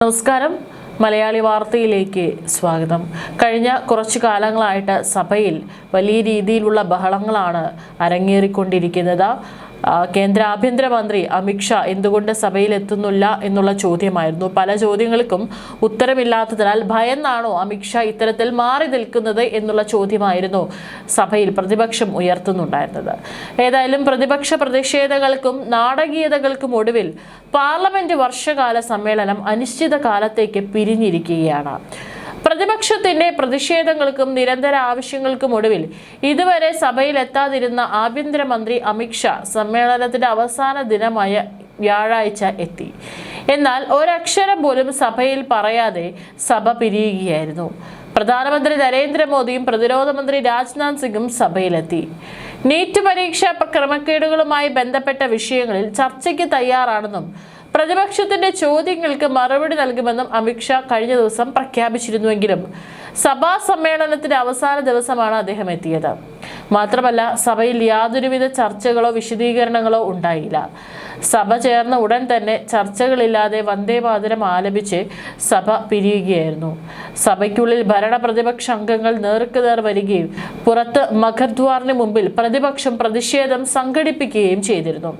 നമസ്കാരം. മലയാളി വാർത്തയിലേക്ക് സ്വാഗതം. കഴിഞ്ഞ കുറച്ചു കാലങ്ങളായിട്ട് സഭയിൽ വലിയ രീതിയിലുള്ള ബഹളങ്ങളാണ് അരങ്ങേറിക്കൊണ്ടിരിക്കുന്നത്. കേന്ദ്ര ആഭ്യന്തരമന്ത്രി അമിത്ഷാ എന്തുകൊണ്ട് സഭയിൽ എത്തുന്നില്ല എന്നുള്ള ചോദ്യമായിരുന്നു. പല ചോദ്യങ്ങൾക്കും ഉത്തരമില്ലാത്തതിനാൽ ഭയന്നാണോ അമിത്ഷാ ഇത്തരത്തിൽ മാറി നിൽക്കുന്നത് എന്നുള്ള ചോദ്യമായിരുന്നു സഭയിൽ പ്രതിപക്ഷം ഉയർത്തുന്നുണ്ടായിരുന്നത്. ഏതായാലും പ്രതിപക്ഷ പ്രതിഷേധങ്ങൾക്കും നാടകീയതകൾക്കും ഒടുവിൽ പാർലമെന്റ് വർഷകാല സമ്മേളനം അനിശ്ചിതകാലത്തേക്ക് പിരിഞ്ഞിരിക്കുകയാണ്. പ്രതിപക്ഷത്തിന്റെ പ്രതിഷേധങ്ങൾക്കും നിരന്തര ആവശ്യങ്ങൾക്കും ഒടുവിൽ ഇതുവരെ സഭയിൽ എത്താതിരുന്ന ആഭ്യന്തരമന്ത്രി അമിത്ഷാ സമ്മേളനത്തിന്റെ അവസാന ദിനമായ വ്യാഴാഴ്ച എത്തി. എന്നാൽ ഒരക്ഷരം പോലും സഭയിൽ പറയാതെ സഭ പിരിയുകയായിരുന്നു. പ്രധാനമന്ത്രി നരേന്ദ്രമോദിയും പ്രതിരോധ മന്ത്രി രാജ്നാഥ് സിംഗും സഭയിലെത്തി. നീറ്റ് പരീക്ഷാ ക്രമക്കേടുകളുമായി ബന്ധപ്പെട്ട വിഷയങ്ങളിൽ ചർച്ചയ്ക്ക് തയ്യാറാണെന്നും പ്രതിപക്ഷത്തിന്റെ ചോദ്യങ്ങൾക്ക് മറുപടി നൽകുമെന്നും അമിത്ഷാ കഴിഞ്ഞ ദിവസം പ്രഖ്യാപിച്ചിരുന്നുവെങ്കിലും സഭാ സമ്മേളനത്തിന്റെ അവസാന ദിവസമാണ് അദ്ദേഹം എത്തിയത്. മാത്രമല്ല, സഭയിൽ യാതൊരുവിധ ചർച്ചകളോ വിശദീകരണങ്ങളോ ഉണ്ടായില്ല. സഭ ചേർന്ന ഉടൻ തന്നെ ചർച്ചകളില്ലാതെ വന്ദേമാതരം ആലപിച്ച് സഭ പിരിയുകയായിരുന്നു. സഭയ്ക്കുള്ളിൽ ഭരണ പ്രതിപക്ഷ അംഗങ്ങൾ നേർക്കുനേർ വരികയും പുറത്ത് മഖദ്വാറിന് മുമ്പിൽ പ്രതിപക്ഷം പ്രതിഷേധം സംഘടിപ്പിക്കുകയും ചെയ്തിരുന്നു.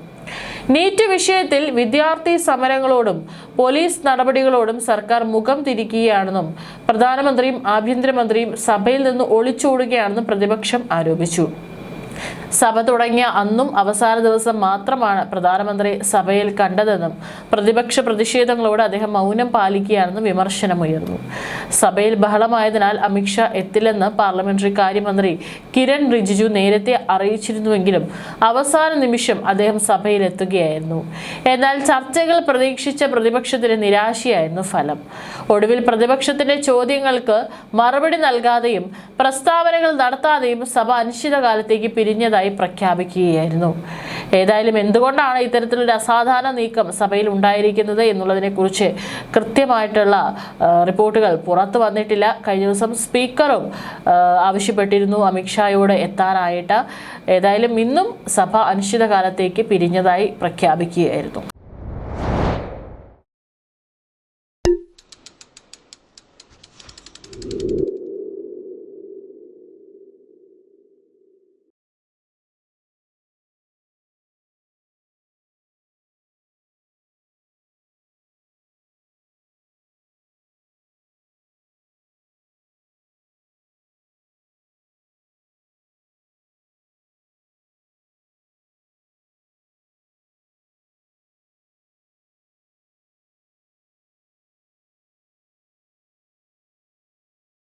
നീറ്റ് വിഷയത്തിൽ വിദ്യാർത്ഥി സമരങ്ങളോടും പോലീസ് നടപടികളോടും സർക്കാർ മുഖം തിരിക്കുകയാണെന്നും പ്രധാനമന്ത്രിയും ആഭ്യന്തരമന്ത്രിയും സഭയിൽ നിന്ന് ഒളിച്ചോടുകയാണെന്നും പ്രതിപക്ഷം ആരോപിച്ചു. സഭ തുടങ്ങിയ അന്നും അവസാന ദിവസം മാത്രമാണ് പ്രധാനമന്ത്രി സഭയിൽ കണ്ടതെന്നും പ്രതിപക്ഷ പ്രതിഷേധങ്ങളോട് അദ്ദേഹം മൗനം പാലിക്കുകയാണെന്നും വിമർശനമുയർന്നു. സഭയിൽ ബഹളമായതിനാൽ അമിത്ഷാ എത്തില്ലെന്ന് പാർലമെന്ററി കാര്യമന്ത്രി കിരൺ റിജിജു നേരത്തെ അറിയിച്ചിരുന്നുവെങ്കിലും അവസാന നിമിഷം അദ്ദേഹം സഭയിൽ എത്തുകയായിരുന്നു. എന്നാൽ ചർച്ചകൾ പ്രതീക്ഷിച്ച പ്രതിപക്ഷത്തിന് നിരാശയായിരുന്നു ഫലം. ഒടുവിൽ പ്രതിപക്ഷത്തിന്റെ ചോദ്യങ്ങൾക്ക് മറുപടി നൽകാതെയും പ്രസ്താവനകൾ നടത്താതെയും സഭ അനിശ്ചിതകാലത്തേക്ക് പിരിഞ്ഞതായി പ്രഖ്യാപിക്കുകയായിരുന്നു. ഏതായാലും എന്തുകൊണ്ടാണ് ഇത്തരത്തിലൊരു അസാധാരണ നീക്കം സഭയിൽ ഉണ്ടായിരിക്കുന്നത് എന്നുള്ളതിനെ കുറിച്ച് കൃത്യമായിട്ടുള്ള റിപ്പോർട്ടുകൾ പുറത്തു വന്നിട്ടില്ല. കഴിഞ്ഞ ദിവസം സ്പീക്കറും ആവശ്യപ്പെട്ടിരുന്നു അമിത്ഷായോട് എത്താനായിട്ട്. ഏതായാലും ഇന്നും സഭ അനിശ്ചിതകാലത്തേക്ക് പിരിഞ്ഞതായി പ്രഖ്യാപിക്കുകയായിരുന്നു.